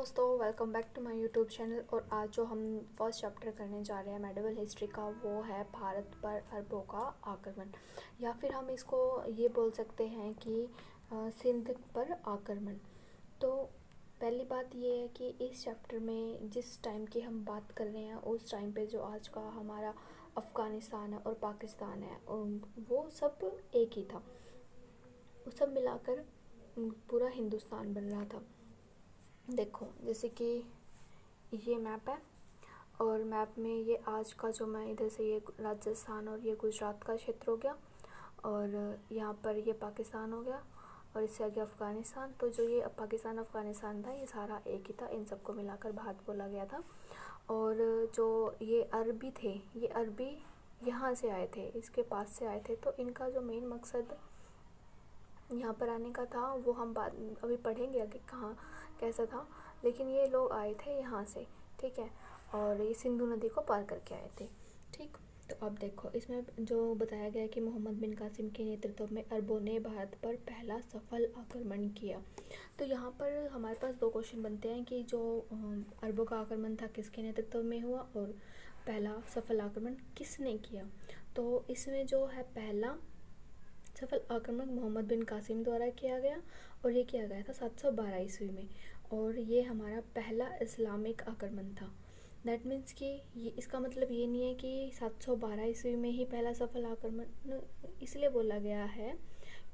दोस्तों, welcome back to my YouTube channel. और आज जो हम फर्स्ट चैप्टर करने जा रहे हैं मेडिवल हिस्ट्री का, वो है भारत पर अरबों का आक्रमण, या फिर हम इसको ये बोल सकते हैं कि सिंध पर आक्रमण। तो पहली बात ये है कि इस चैप्टर में जिस टाइम की हम बात कर रहे हैं, उस टाइम पे जो आज का हमारा अफ़गानिस्तान है और पाकिस्तान है, वो सब एक ही था। वो सब मिलाकर पूरा हिंदुस्तान बन रहा था। देखो, जैसे कि ये मैप है, और मैप में ये आज का जो मैं इधर से, ये राजस्थान और ये गुजरात का क्षेत्र हो गया, और यहाँ पर ये पाकिस्तान हो गया, और इससे आगे अफ़गानिस्तान। तो जो ये पाकिस्तान अफ़गानिस्तान था, ये सारा एक ही था, इन सबको मिलाकर भारत बोला गया था। और जो ये अरबी थे, ये अरबी यहाँ से आए थे, इसके पास से आए थे। तो इनका जो मेन मकसद यहाँ पर आने का था, वो हम बाद अभी पढ़ेंगे आगे कहाँ कैसा था, लेकिन ये लोग आए थे यहाँ से, ठीक है। और ये सिंधु नदी को पार करके आए थे, ठीक। तो अब देखो, इसमें जो बताया गया है कि मोहम्मद बिन कासिम के नेतृत्व में अरबों ने भारत पर पहला सफल आक्रमण किया। तो यहाँ पर हमारे पास दो क्वेश्चन बनते हैं कि जो अरबों का आक्रमण था किसके नेतृत्व में हुआ, और पहला सफल आक्रमण किसने किया। तो इसमें जो है पहला सफल आक्रमण मोहम्मद बिन कासिम द्वारा किया गया, और ये किया गया था 712 ईस्वी में, और ये हमारा पहला इस्लामिक आक्रमण था। दैट मीन्स कि ये, इसका मतलब ये नहीं है कि 712 ईस्वी में ही पहला सफल आक्रमण इसलिए बोला गया है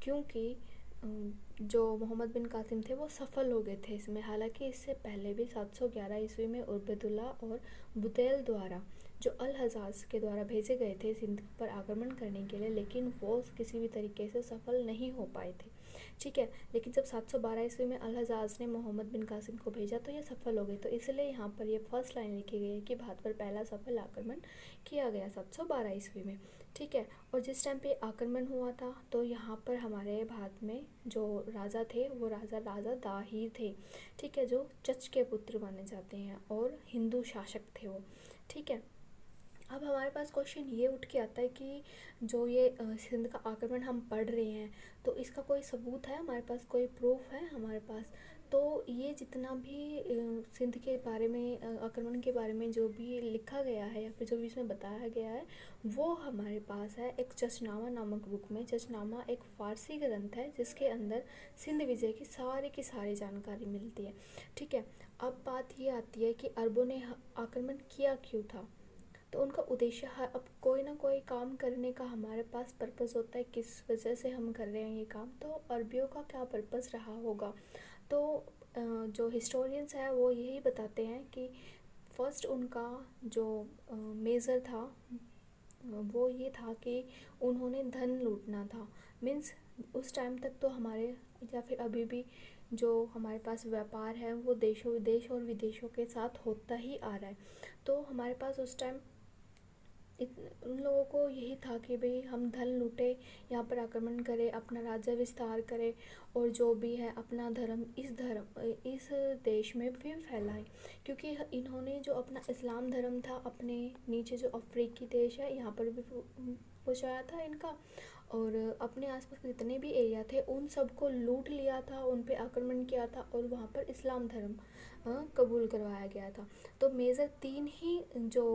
क्योंकि जो मोहम्मद बिन कासिम थे वो सफल हो गए थे इसमें। हालांकि इससे पहले भी 711 ईस्वी में उबैदुल्ला और बुतैल द्वारा, जो अल हजाज के द्वारा भेजे गए थे सिंध पर आक्रमण करने के लिए, लेकिन वो किसी भी तरीके से सफल नहीं हो पाए थे, ठीक है। लेकिन जब 712 ईस्वी में अल हजाज ने मोहम्मद बिन कासिम को भेजा तो ये सफल हो गए। तो इसलिए यहाँ पर ये फर्स्ट लाइन लिखी गई है कि भारत पर पहला सफल आक्रमण किया गया 712 ईस्वी में, ठीक है। और जिस टाइम पे आक्रमण हुआ था, तो यहाँ पर हमारे भारत में जो राजा थे, वो राजा दाहिर थे, ठीक है, जो चच के पुत्र माने जाते हैं और हिंदू शासक थे वो, ठीक है। अब हमारे पास क्वेश्चन ये उठ के आता है कि जो ये सिंध का आक्रमण हम पढ़ रहे हैं, तो इसका कोई सबूत है हमारे पास, कोई प्रूफ है हमारे पास। तो ये जितना भी सिंध के बारे में, आक्रमण के बारे में जो भी लिखा गया है या फिर जो भी इसमें बताया गया है, वो हमारे पास है एक जशनामा नामक बुक में। जशनामा एक फ़ारसी ग्रंथ है जिसके अंदर सिंध विजय की सारी जानकारी मिलती है, ठीक है। अब बात ये आती है कि अरबों ने आक्रमण किया क्यों था। तो उनका उद्देश्य है, अब कोई ना कोई काम करने का हमारे पास पर्पस होता है, किस वजह से हम कर रहे हैं ये काम। तो अरबियों का क्या पर्पस रहा होगा। तो जो हिस्टोरियंस है वो यही बताते हैं कि फर्स्ट उनका जो मेजर था, वो ये था कि उन्होंने धन लूटना था। मीन्स उस टाइम तक तो हमारे, या फिर अभी भी जो हमारे पास व्यापार है, वो देशों विदेश और विदेशों के साथ होता ही आ रहा है। तो हमारे पास उस टाइम उन लोगों को यही था कि भाई हम धन लूटे, यहाँ पर आक्रमण करें, अपना राज्य विस्तार करें, और जो भी है अपना धर्म इस देश में भी फैलाएं। क्योंकि इन्होंने जो अपना इस्लाम धर्म था, अपने नीचे जो अफ्रीकी देश है यहाँ पर भी पहुँचाया था इनका, और अपने आसपास जितने भी एरिया थे उन सबको लूट लिया था, उन पे आक्रमण किया था, और वहाँ पर इस्लाम धर्म कबूल करवाया गया था। तो मेजर तीन ही जो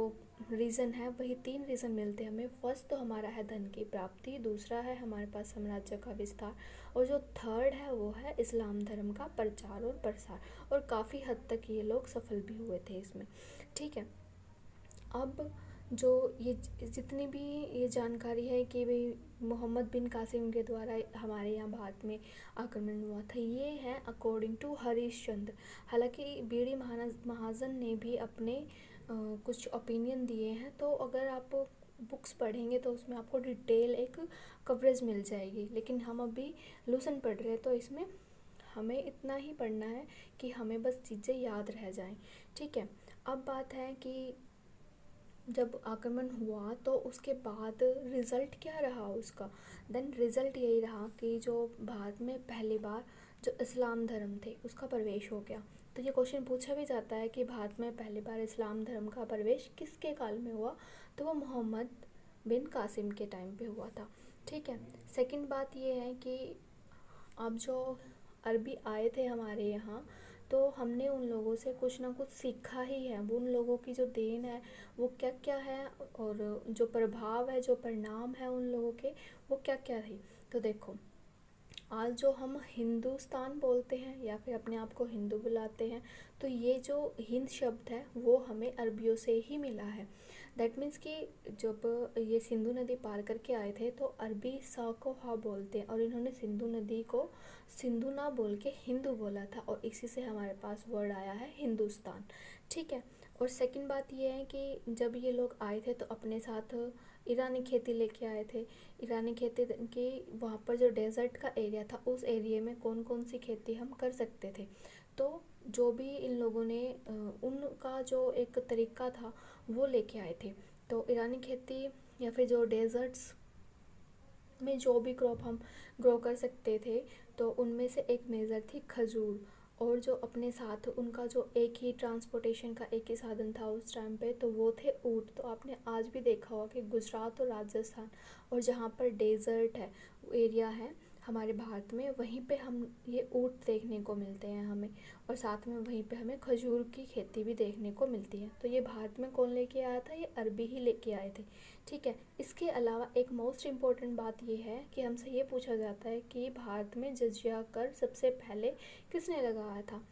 रीज़न है, वही तीन रीज़न मिलते हैं हमें। फर्स्ट तो हमारा है धन की प्राप्ति, दूसरा है हमारे पास साम्राज्य का विस्तार, और जो थर्ड है वो है इस्लाम धर्म का प्रचार और प्रसार। और काफ़ी हद तक ये लोग सफल भी हुए थे इसमें, ठीक है। अब जो ये जितनी भी ये जानकारी है कि भाई मोहम्मद बिन कासिम के द्वारा हमारे यहाँ भारत में आक्रमण हुआ था, ये है अकॉर्डिंग टू हरीश चंद्र। हालांकि बीडी महाजन ने भी अपने कुछ ओपिनियन दिए हैं। तो अगर आप बुक्स पढ़ेंगे तो उसमें आपको डिटेल एक कवरेज मिल जाएगी, लेकिन हम अभी लूसन पढ़ रहे हैं, तो इसमें हमें इतना ही पढ़ना है कि हमें बस चीज़ें याद रह जाएं, ठीक है। अब बात है कि जब आक्रमण हुआ तो उसके बाद रिज़ल्ट क्या रहा उसका। देन रिज़ल्ट यही रहा कि जो भारत में पहली बार जो इस्लाम धर्म थे उसका प्रवेश हो गया। तो ये क्वेश्चन पूछा भी जाता है कि भारत में पहली बार इस्लाम धर्म का प्रवेश किसके काल में हुआ, तो वो मोहम्मद बिन कासिम के टाइम पे हुआ था, ठीक है। सेकंड बात ये है कि अब जो अरबी आए थे हमारे यहाँ, तो हमने उन लोगों से कुछ ना कुछ सीखा ही है। वो उन लोगों की जो देन है वो क्या क्या है, और जो प्रभाव है, जो परिणाम है उन लोगों के, वो क्या क्या थे। तो देखो, आज जो हम हिंदुस्तान बोलते हैं या फिर अपने आप को हिंदू बुलाते हैं, तो ये जो हिंद शब्द है वो हमें अरबियों से ही मिला है। दैट मीन्स कि जब ये सिंधु नदी पार करके आए थे तो अरबी सा को हा बोलते हैं, और इन्होंने सिंधु नदी को सिंधु ना बोल के हिंदू बोला था, और इसी से हमारे पास वर्ड आया है हिंदुस्तान। ठीक है। और सेकंड बात ये है कि जब ये लोग आए थे तो अपने साथ ईरानी खेती लेके आए थे। ईरानी खेती के वहाँ पर जो डेजर्ट का एरिया था, उस एरिया में कौन कौन सी खेती हम कर सकते थे। तो जो भी इन लोगों ने उनका जो एक तरीका था वो लेके आए थे। तो ईरानी खेती या फिर जो डेजर्ट्स में जो भी क्रॉप हम ग्रो कर सकते थे, तो उनमें से एक मेजर थी खजूर। और जो अपने साथ उनका जो एक ही ट्रांसपोर्टेशन का एक ही साधन था उस टाइम पे, तो वो थे ऊँट। तो आपने आज भी देखा होगा कि गुजरात और राजस्थान और जहाँ पर डेजर्ट है एरिया है हमारे भारत में, वहीं पे हम ये ऊँट देखने को मिलते हैं हमें, और साथ में वहीं पे हमें खजूर की खेती भी देखने को मिलती है। तो ये भारत में कौन लेके आया था, ये अरबी ही लेके आए थे। ठीक है। इसके अलावा एक मोस्ट इम्पॉर्टेंट बात ये है कि हमसे ये पूछा जाता है कि भारत में जजिया कर सबसे पहले किसने लगाया था।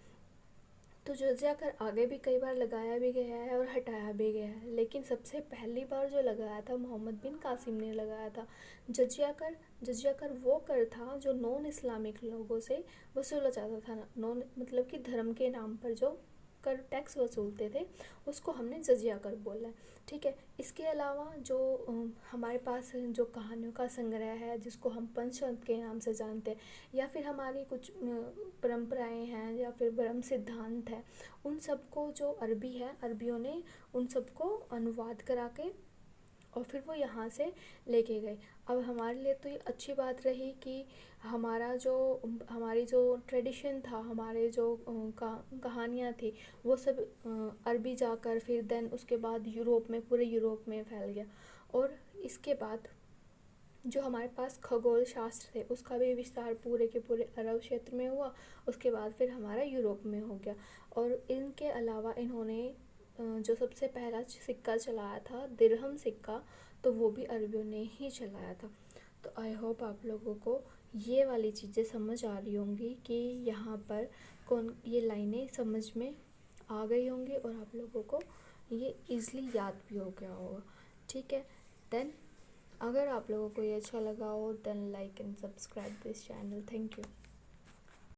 तो जजिया कर आगे भी कई बार लगाया भी गया है और हटाया भी गया है, लेकिन सबसे पहली बार जो लगाया था मोहम्मद बिन कासिम ने लगाया था। जजिया कर वो कर था जो नॉन इस्लामिक लोगों से वसूला जाता था। नॉन मतलब कि धर्म के नाम पर जो कर टैक्स वसूलते थे, उसको हमने जजिया कर बोला है। ठीक है। इसके अलावा जो हमारे पास जो कहानियों का संग्रह है जिसको हम पंचतंत्र के नाम से जानते हैं, या फिर हमारी कुछ परंपराएं हैं या फिर ब्रह्म सिद्धांत है, उन सबको जो अरबी है, अरबियों ने उन सबको अनुवाद करा के और फिर वो यहाँ से लेके गए। अब हमारे लिए तो ये अच्छी बात रही कि हमारी जो ट्रेडिशन था, हमारे जो कहानियाँ थी, वो सब अरबी जाकर फिर देन उसके बाद यूरोप में, पूरे यूरोप में फैल गया। और इसके बाद जो हमारे पास खगोल शास्त्र थे उसका भी विस्तार पूरे के पूरे अरब क्षेत्र में हुआ। उसके बाद फिर हमारा यूरोप में हो गया। और इनके अलावा इन्होंने जो सबसे पहला सिक्का चलाया था, दिरहम सिक्का, तो वो भी अरबियों ने ही चलाया था। तो आई होप आप लोगों को ये वाली चीज़ें समझ आ रही होंगी कि यहाँ पर कौन ये लाइनें समझ में आ गई होंगी, और आप लोगों को ये ईज़िली याद भी हो गया होगा। ठीक है। देन अगर आप लोगों को ये अच्छा लगा हो, then like and subscribe this channel. Thank you.